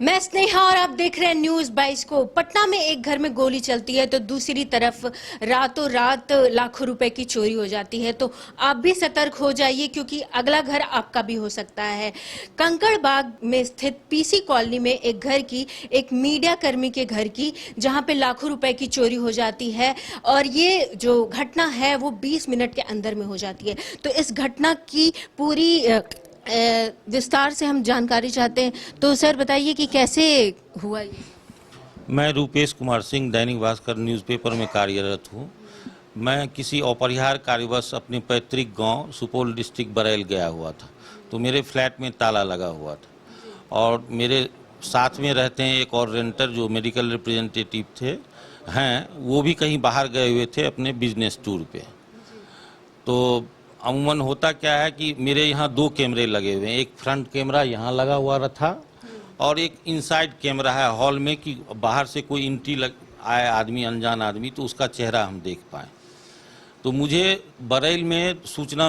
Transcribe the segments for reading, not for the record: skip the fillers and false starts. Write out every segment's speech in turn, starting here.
मैं स्नेहा और आप देख रहे हैं न्यूज 22 को। पटना में एक घर में गोली चलती है तो दूसरी तरफ रातों रात लाखों रुपए की चोरी हो जाती है। तो आप भी सतर्क हो जाइए क्योंकि अगला घर आपका भी हो सकता है। कंकड़बाग में स्थित पीसी कॉलोनी में एक घर की, एक मीडिया कर्मी के घर की, जहां पे लाखों रुपए की चोरी हो जाती है और ये जो घटना है वो 20 मिनट के अंदर में हो जाती है। तो इस घटना की पूरी विस्तार से हम जानकारी चाहते हैं। तो सर बताइए कि कैसे हुआ ये? मैं रूपेश कुमार सिंह दैनिक भास्कर न्यूज़पेपर में कार्यरत हूँ। मैं किसी अपरिहार्य कार्यवश अपने पैतृक गांव सुपौल डिस्ट्रिक्ट बरैल गया हुआ था, तो मेरे फ्लैट में ताला लगा हुआ था और मेरे साथ में रहते हैं एक और रेंटर जो मेडिकल रिप्रेजेंटेटिव हैं, वो भी कहीं बाहर गए हुए थे अपने बिजनेस टूर पे। तो अमूमन होता क्या है कि मेरे यहाँ 2 कैमरे लगे हुए हैं, एक फ्रंट कैमरा यहाँ लगा हुआ था और एक इनसाइड कैमरा है हॉल में कि बाहर से कोई एंट्री आए आदमी, अनजान आदमी, तो उसका चेहरा हम देख पाए। तो मुझे बरैल में सूचना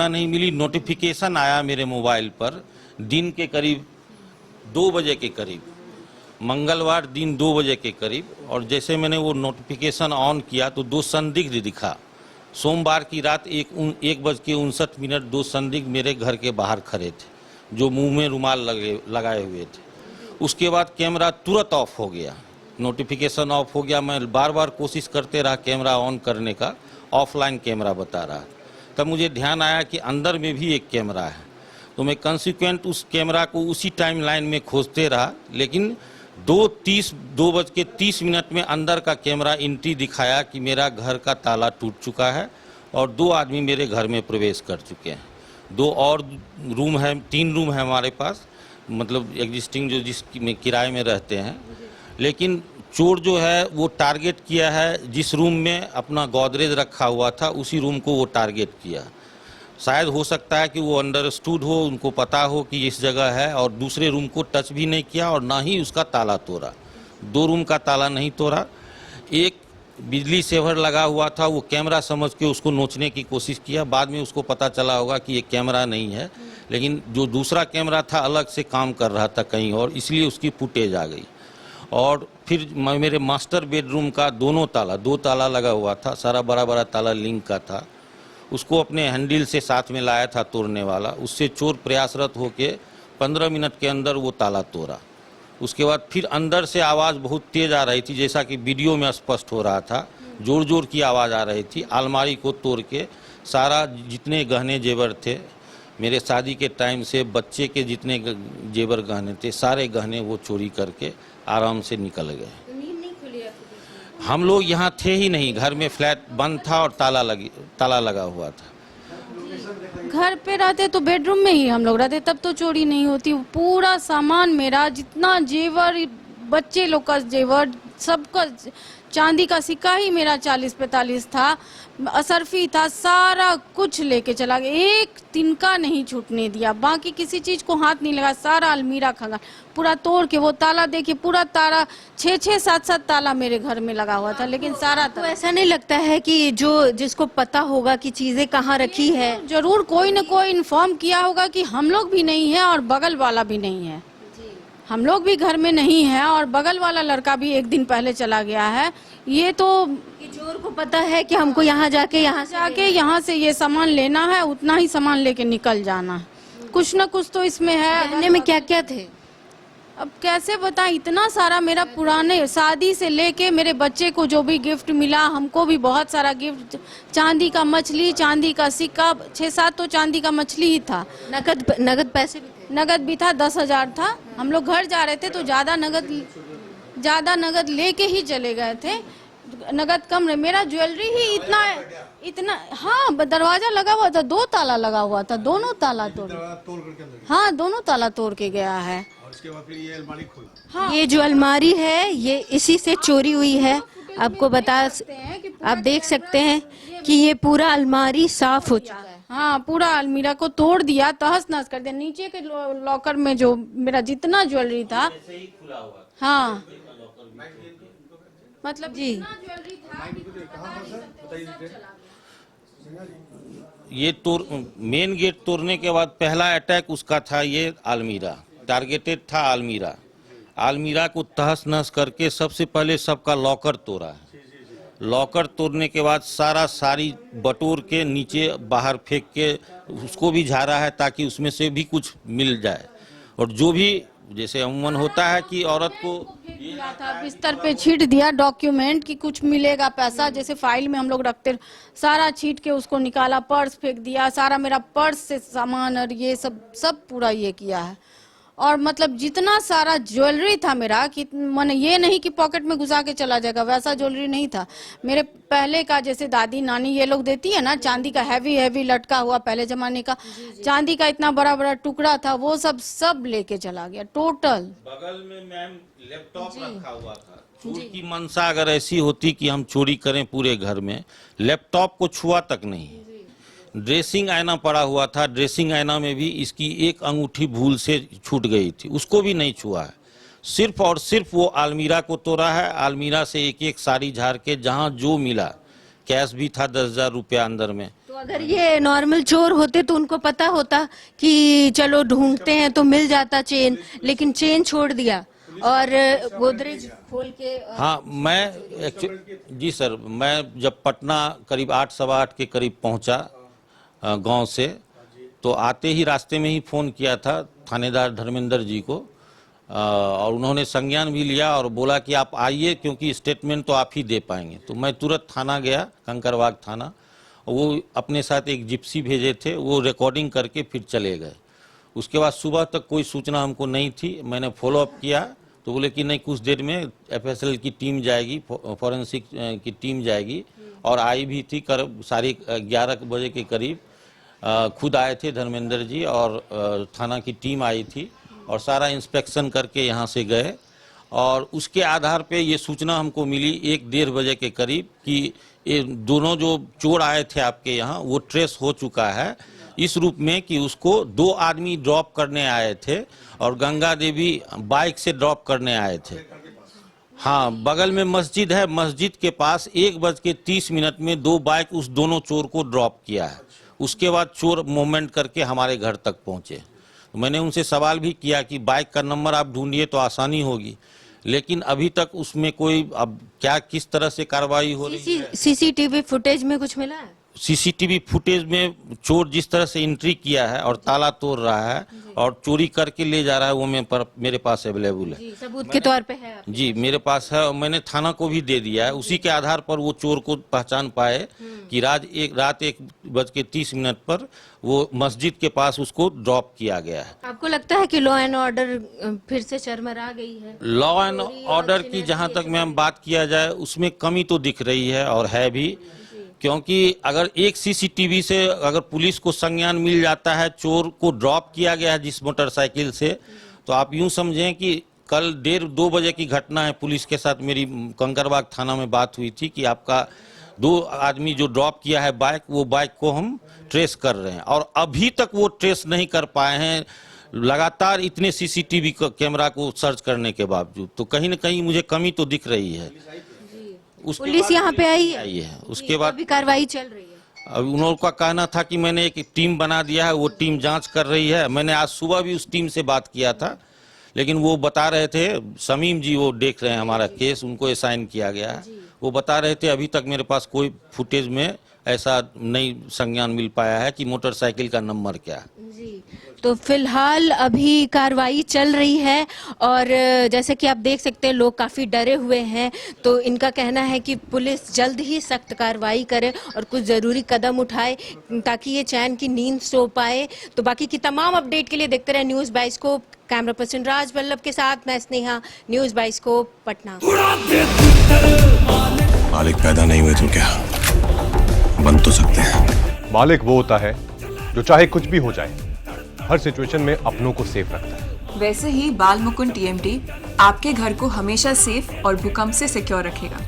नहीं मिली, नोटिफिकेशन आया मेरे मोबाइल पर दिन के करीब 2 बजे के करीब, मंगलवार दिन 2 बजे के करीब। और जैसे मैंने वो नोटिफिकेशन ऑन किया तो 2 संदिग्ध दिखा। सोमवार की रात 1:59 2 संदिग्ध मेरे घर के बाहर खड़े थे जो मुंह में रुमाल लगाए हुए थे। उसके बाद कैमरा तुरंत ऑफ हो गया, नोटिफिकेशन ऑफ हो गया। मैं बार बार कोशिश करते रहा कैमरा ऑन करने का, ऑफलाइन कैमरा बता रहा। तब मुझे ध्यान आया कि अंदर में भी एक कैमरा है, तो मैं कंसिक्वेंट उस कैमरा को उसी टाइम लाइन में खोजते रहा। लेकिन 2:30 में अंदर का कैमरा एंट्री दिखाया कि मेरा घर का ताला टूट चुका है और 2 आदमी मेरे घर में प्रवेश कर चुके हैं। 2 और रूम है, 3 रूम है हमारे पास, मतलब एग्जिस्टिंग जो जिसमें किराए में रहते हैं। लेकिन चोर जो है वो टारगेट किया है जिस रूम में अपना गोदरेज रखा हुआ था, उसी रूम को वो टारगेट किया। शायद हो सकता है कि वो अंडरस्टूड हो, उनको पता हो कि इस जगह है, और दूसरे रूम को टच भी नहीं किया और ना ही उसका ताला तोड़ा। 2 रूम का ताला नहीं तोड़ा। एक बिजली सेवर लगा हुआ था, वो कैमरा समझ के उसको नोचने की कोशिश किया। बाद में उसको पता चला होगा कि ये कैमरा नहीं है, लेकिन जो दूसरा कैमरा था अलग से काम कर रहा था कहीं और, इसलिए उसकी फुटेज आ गई। और फिर मेरे मास्टर बेडरूम का 2 ताला लगा हुआ था, सारा बड़ा बड़ा ताला लिंक का था, उसको अपने हैंडल से साथ में लाया था तोड़ने वाला। उससे चोर प्रयासरत होके 15 मिनट के अंदर वो ताला तोड़ा। उसके बाद फिर अंदर से आवाज़ बहुत तेज़ आ रही थी, जैसा कि वीडियो में स्पष्ट हो रहा था, जोर जोर की आवाज़ आ रही थी। अलमारी को तोड़ के सारा जितने गहने जेवर थे, मेरे शादी के टाइम से बच्चे के जितने जेवर गहने थे, सारे गहने वो चोरी करके आराम से निकल गए। हम लोग यहाँ थे ही नहीं, घर में फ्लैट बंद था और ताला लगा हुआ था। घर पे रहते तो बेडरूम में ही हम लोग रहते, तब तो चोरी नहीं होती। पूरा सामान मेरा, जितना जेवर, बच्चे लोग का जेवर, सबका, चांदी का सिक्का ही मेरा 40-45 था, असरफी था, सारा कुछ लेके चला गया। एक तिनका नहीं छूटने दिया, बाकी किसी चीज को हाथ नहीं लगा। सारा अलमीरा खंगाल पूरा तोड़ के, वो ताला देखिए, पूरा ताला 6-6, 7-7 ताला मेरे घर में लगा हुआ था, लेकिन सारा तो ऐसा नहीं लगता है कि जिसको पता होगा कि चीजें कहाँ रखी है, जरूर कोई न कोई इन्फॉर्म किया होगा कि हम लोग भी नहीं है और बगल वाला भी नहीं है, हम लोग भी घर में नहीं है और बगल वाला लड़का भी 1 दिन पहले चला गया है। ये तो कि चोर को पता है कि हमको यहाँ यहाँ से ये सामान लेना है, उतना ही सामान लेके निकल जाना है। कुछ न कुछ तो इसमें है। गहने में क्या क्या थे? अब कैसे बताएं, इतना सारा मेरा पुराने शादी से लेके मेरे बच्चे को जो भी गिफ्ट मिला, हमको भी बहुत सारा गिफ्ट, चांदी का मछली, चांदी का सिक्का, 6-7 तो चांदी का मछली ही था। नगद पैसे भी थे? नगद भी था, 10,000 था। हम लोग घर जा रहे थे तो ज्यादा नगद लेके ही चले गए थे। नगद कम रहे, मेरा ज्वेलरी ही इतना हाँ, दरवाजा लगा हुआ था, 2 ताला लगा हुआ था, दोनों ताला तोड़, हाँ दोनों ताला तोड़ के गया है। और उसके बाद फिर ये अलमारी खोला। हाँ, ये जो अलमारी है ये इसी से चोरी हुई है। आपको आप देख सकते हैं कि ये पूरा अलमारी साफ हो चुका है। हाँ, पूरा अलमीरा को तोड़ दिया, तहस नहस कर दिया। नीचे के लॉकर में जो मेरा जितना ज्वेलरी था, हाँ मतलब जी, ज्वेलरी था, ये मेन गेट तोड़ने के बाद पहला अटैक उसका था, ये अलमीरा टारगेटेड था, अलमीरा। अलमीरा को तहस नहस करके सबसे पहले सबका लॉकर तोड़ा है। लॉकर तोड़ने के बाद सारा साड़ी बटोर के नीचे बाहर फेंक के उसको भी झाड़ा है ताकि उसमें से भी कुछ मिल जाए। और जो भी जैसे अमूमन होता है कि औरत को दिया था, बिस्तर पे छीट दिया डॉक्यूमेंट कि कुछ मिलेगा पैसा, जैसे फाइल में हम लोग रखते, सारा छीट के उसको निकाला, पर्स फेंक दिया, सारा मेरा पर्स से सामान और ये सब पूरा ये किया है। और मतलब जितना सारा ज्वेलरी था मेरा कि मैंने ये नहीं कि पॉकेट में घुसा के चला जाएगा, वैसा ज्वेलरी नहीं था। मेरे पहले का जैसे दादी नानी ये लोग देती है ना, चांदी का हैवी लटका हुआ पहले जमाने का, चांदी का इतना बड़ा बड़ा टुकड़ा था, वो सब लेके चला गया टोटल। बगल में मैम लैपटॉप रखा हुआ था। चोर की मंशा अगर ऐसी होती कि हम चोरी करें पूरे घर में, लैपटॉप को छुआ तक नहीं। ड्रेसिंग आईना पड़ा हुआ था, ड्रेसिंग आईना में भी इसकी एक अंगूठी भूल से छूट गई थी, उसको भी नहीं छुआ है। सिर्फ और सिर्फ वो अलमीरा को तोड़ा है। अलमीरा से एक एक साड़ी झाड़ के जहां जो मिला, कैश भी था 10,000 रुपया अंदर में। तो अगर ये नॉर्मल चोर होते तो उनको पता होता कि चलो ढूंढते हैं तो मिल जाता चेन, लेकिन चेन छोड़ दिया और गोदरेज खोल के। हाँ, मैं जी सर, मैं जब पटना करीब 8 सवा 8 के करीब पहुंचा गांव से, तो आते ही रास्ते में ही फ़ोन किया था थानेदार धर्मेंद्र जी को, और उन्होंने संज्ञान भी लिया और बोला कि आप आइए क्योंकि स्टेटमेंट तो आप ही दे पाएंगे। तो मैं तुरंत थाना गया, कंकरबाग थाना। वो अपने साथ एक जिप्सी भेजे थे, वो रिकॉर्डिंग करके फिर चले गए। उसके बाद सुबह तक कोई सूचना हमको नहीं थी। मैंने फॉलोअप किया तो बोले कि नहीं, कुछ देर में FSL की टीम जाएगी, फॉरेंसिक की टीम जाएगी, और आई भी थी। करीब 11:30 बजे के करीब खुद आए थे धर्मेंद्र जी और थाना की टीम आई थी और सारा इंस्पेक्शन करके यहाँ से गए। और उसके आधार पे ये सूचना हमको मिली 1-1:30 बजे के करीब कि ये दोनों जो चोर आए थे आपके यहाँ, वो ट्रेस हो चुका है इस रूप में कि उसको 2 आदमी ड्रॉप करने आए थे और गंगा देवी बाइक से ड्रॉप करने आए थे। हाँ, बगल में मस्जिद है, मस्जिद के पास 1:30 में 2 बाइक उस दोनों चोर को ड्रॉप किया है। उसके बाद चोर मूवमेंट करके हमारे घर तक पहुंचे। तो मैंने उनसे सवाल भी किया कि बाइक का नंबर आप ढूंढिए तो आसानी होगी, लेकिन अभी तक उसमें कोई, अब क्या किस तरह से कार्रवाई हो रही है। CCTV फुटेज में कुछ मिला है? CCTV फुटेज में चोर जिस तरह से एंट्री किया है और ताला तोड़ रहा है और चोरी करके ले जा रहा है, वो मेरे पास अवेलेबल है, सबूत के तौर पे है आपके? जी मेरे पास है और मैंने थाना को भी दे दिया है। उसी के आधार पर वो चोर को पहचान पाए कि रात 1:30 पर वो मस्जिद के पास उसको ड्रॉप किया गया है। आपको लगता है कि लॉ एंड ऑर्डर फिर से चरमरा गई है? लॉ एंड ऑर्डर की जहां तक मैम बात किया जाए, उसमें कमी तो दिख रही है और है भी, क्योंकि अगर एक CCTV से अगर पुलिस को संज्ञान मिल जाता है, चोर को ड्रॉप किया गया है जिस मोटरसाइकिल से, तो आप यूं समझें कि कल 1:30-2 बजे की घटना है। पुलिस के साथ मेरी कंकरबाग थाना में बात हुई थी कि आपका 2 आदमी जो ड्रॉप किया है बाइक, वो बाइक को हम ट्रेस कर रहे हैं, और अभी तक वो ट्रेस नहीं कर पाए हैं लगातार इतने CCTV कैमरा को सर्च करने के बावजूद। तो कहीं ना कहीं मुझे कमी तो दिख रही है। पुलिस यहाँ पे आई है, उसके बाद भी कार्रवाई चल रही है। अब उन लोगों का कहना था कि मैंने एक टीम बना दिया है, वो टीम जांच कर रही है। मैंने आज सुबह भी उस टीम से बात किया था, लेकिन वो बता रहे थे, शमीम जी वो देख रहे हैं हमारा केस, उनको असाइन किया गया है, वो बता रहे थे अभी तक मेरे पास कोई फुटेज में ऐसा नहीं संज्ञान मिल पाया है कि मोटरसाइकिल का नंबर क्या है। जी, तो फिलहाल अभी कार्रवाई चल रही है और जैसे कि आप देख सकते हैं लोग काफ़ी डरे हुए हैं। तो इनका कहना है कि पुलिस जल्द ही सख्त कार्रवाई करे और कुछ ज़रूरी कदम उठाए ताकि ये चैन की नींद सो पाए। तो बाकी की तमाम अपडेट के लिए देखते रहे न्यूज़ बाइस्कोप। कैमरा पर्सन राज वल्लभ के साथ मैं स्नेहा, न्यूज़ बाइस्कोप पटना। मालिक पैदा नहीं हुए तो क्या बन तो सकते हैं। मालिक वो होता है जो चाहे कुछ भी हो जाए, हर सिचुएशन में अपनों को सेफ रखता है। वैसे ही बाल मुकुंद TMT आपके घर को हमेशा सेफ और भूकंप से सिक्योर रखेगा।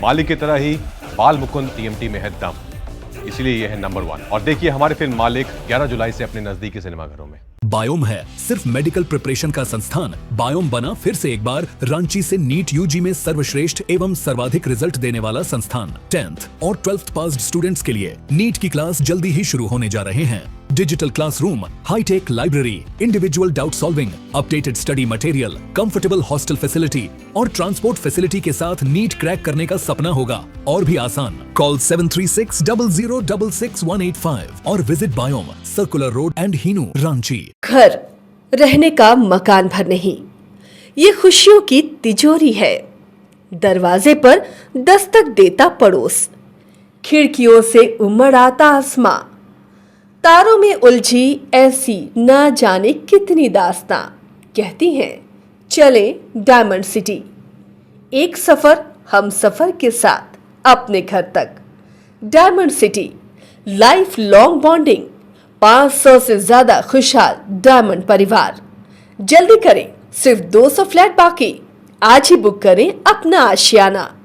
मालिक की तरह ही बाल मुकुंद TMT में है दम, इसलिए यह है नंबर 1। और देखिए हमारे फिल्म मालिक 11 जुलाई से अपने नजदीकी सिनेमाघरों में। बायोम है सिर्फ मेडिकल प्रिपरेशन का संस्थान। बायोम बना फिर से एक बार रांची से नीट UG में सर्वश्रेष्ठ एवं सर्वाधिक रिजल्ट देने वाला संस्थान। 10th और 12th पास्ड स्टूडेंट्स के लिए नीट की क्लास जल्दी ही शुरू होने जा रहे हैं। Digital classroom, hi tech library, individual doubt solving, updated study material, comfortable hostel facility और ट्रांसपोर्ट फैसिलिटी के साथ नीट क्रैक करने का सपना होगा और भी आसान। कॉल 7360066185 और visit Biome, circular road and Hinoo, Ranchi. घर रहने का मकान भर नहीं, ये खुशियों की तिजोरी है। दरवाजे पर दस्तक देता पड़ोस, खिड़कियों से उमड़ आता आसमां, तारों में उलझी ऐसी न जाने कितनी दास्तां। कहती हैं चले डायमंड सिटी, एक सफर हम सफर के साथ अपने घर तक। Diamond city, life long bonding, 500 से ज्यादा खुशहाल डायमंड परिवार। जल्दी करें, सिर्फ 200 फ्लैट बाकी। आज ही बुक करें अपना आशियाना।